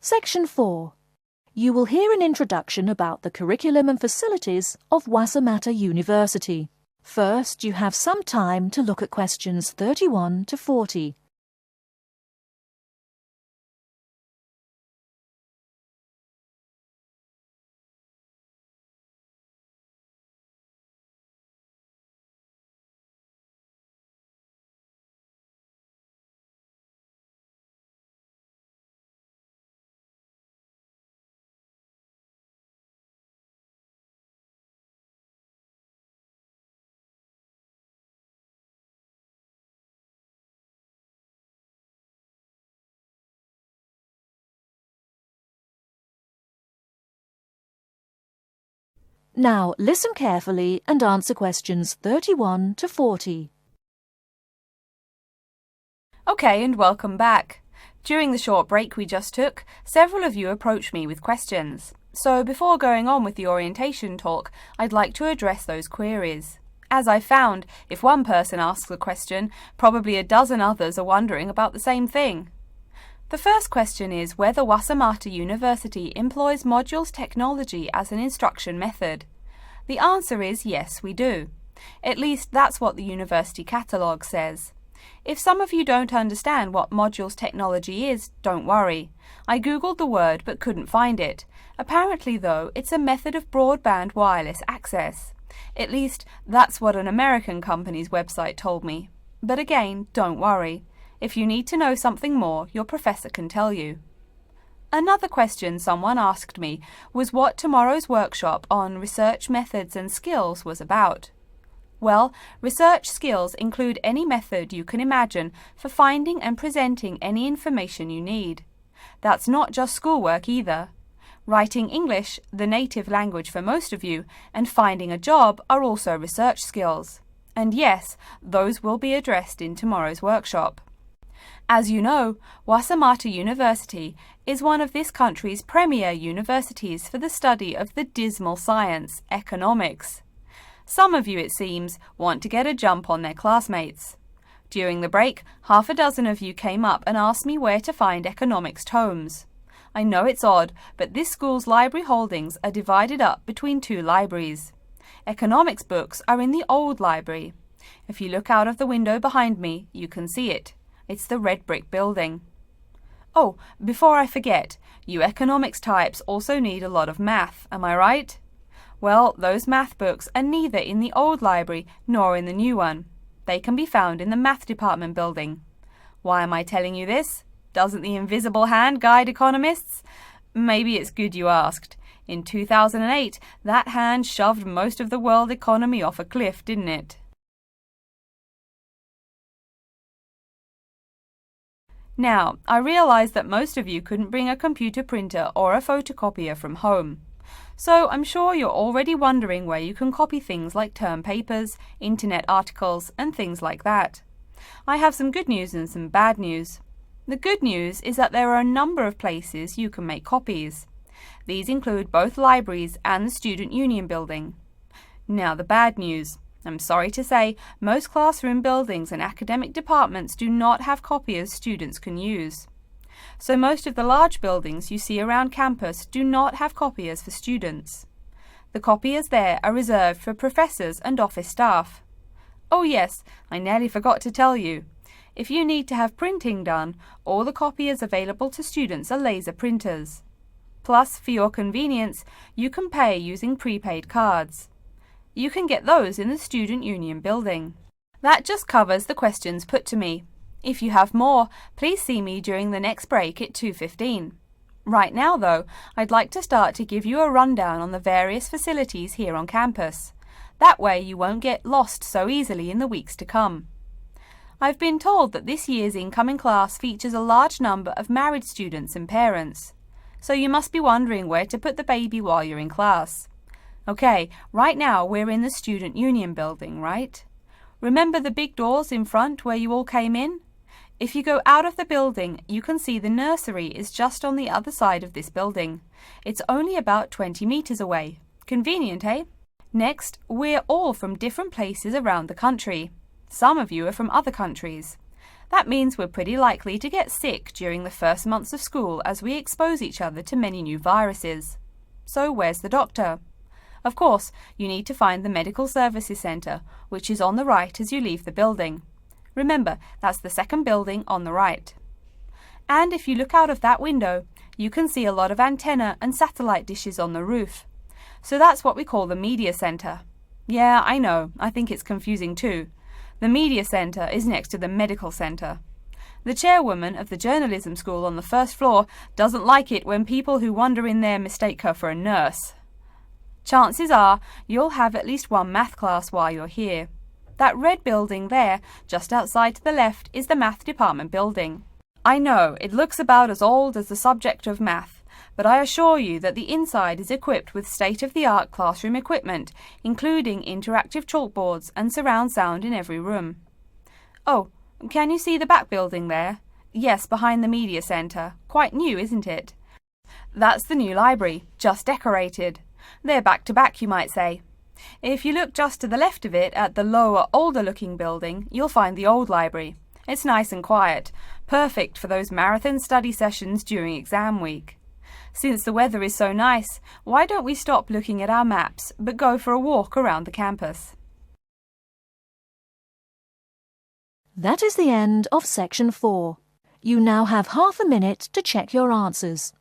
Section 4. You will hear an introduction about the curriculum and facilities of Wasamata University. First, you have some time to look at questions 31 to 40. Now, listen carefully and answer questions 31 to 40. Okay, and welcome back. During the short break we just took, several of you approached me with questions. So before going on with the orientation talk, I'd like to address those queries. As I found, if one person asks a question, probably a dozen others are wondering about the same thing. The first question is whether Wasamata University employs modules technology as an instruction method. The answer is yes, we do. At least that's what the university catalogue says. If some of you don't understand what modules technology is, don't worry. I googled the word but couldn't find it. Apparently though, it's a method of broadband wireless access. At least that's what an American company's website told me. But again, don't worry. If you need to know something more, your professor can tell you. Another question someone asked me was what tomorrow's workshop on research methods and skills was about. Well, research skills include any method you can imagine for finding and presenting any information you need. That's not just schoolwork either. Writing English, the native language for most of you, and finding a job are also research skills. And yes, those will be addressed in tomorrow's workshop. As you know, Wasamata University is one of this country's premier universities for the study of the dismal science, economics. Some of you, it seems, want to get a jump on their classmates. During the break, half a dozen of you came up and asked me where to find economics tomes. I know it's odd, but this school's library holdings are divided up between two libraries. Economics books are in the old library. If you look out of the window behind me, you can see it. It's the red brick building. Oh, before I forget, you economics types also need a lot of math, am I right? Well, those math books are neither in the old library nor in the new one. They can be found in the math department building. Why am I telling you this? Doesn't the invisible hand guide economists? Maybe it's good you asked. In 2008, that hand shoved most of the world economy off a cliff, didn't it? Now, I realize that most of you couldn't bring a computer printer or a photocopier from home. So I'm sure you're already wondering where you can copy things like term papers, internet articles, and things like that. I have some good news and some bad news. The good news is that there are a number of places you can make copies. These include both libraries and the Student Union building. Now the bad news. I'm sorry to say, most classroom buildings and academic departments do not have copiers students can use. So most of the large buildings you see around campus do not have copiers for students. The copiers there are reserved for professors and office staff. Oh yes, I nearly forgot to tell you. If you need to have printing done, all the copiers available to students are laser printers. Plus, for your convenience, you can pay using prepaid cards. You can get those in the Student Union building. That just covers the questions put to me. If you have more, please see me during the next break at 2:15. Right now, though, I'd like to start to give you a rundown on the various facilities here on campus. That way you won't get lost so easily in the weeks to come. I've been told that this year's incoming class features a large number of married students and parents. So you must be wondering where to put the baby while you're in class. Okay, right now we're in the Student Union building, right? Remember the big doors in front where you all came in? If you go out of the building, you can see the nursery is just on the other side of this building. It's only about 20 meters away. Convenient, eh? Next, we're all from different places around the country. Some of you are from other countries. That means we're pretty likely to get sick during the first months of school as we expose each other to many new viruses. So where's the doctor? Of course, you need to find the Medical Services Centre, which is on the right as you leave the building. Remember, that's the second building on the right. And if you look out of that window, you can see a lot of antenna and satellite dishes on the roof. So that's what we call the Media Centre. Yeah, I know, I think it's confusing too. The Media Centre is next to the Medical Centre. The chairwoman of the journalism school on the first floor doesn't like it when people who wander in there mistake her for a nurse. Chances are you'll have at least one math class while you're here. That red building there, just outside to the left, is the math department building. I know, it looks about as old as the subject of math, but I assure you that the inside is equipped with state-of-the-art classroom equipment, including interactive chalkboards and surround sound in every room. Oh, can you see the back building there? Yes, behind the Media Centre. Quite new, isn't it? That's the new library, just decorated. They're back to back, you might say. If you look just to the left of it at the lower, older-looking building, you'll find the old library. It's nice and quiet, perfect for those marathon study sessions during exam week. Since the weather is so nice, why don't we stop looking at our maps, but go for a walk around the campus? That is the end of section 4. You now have half a minute to check your answers.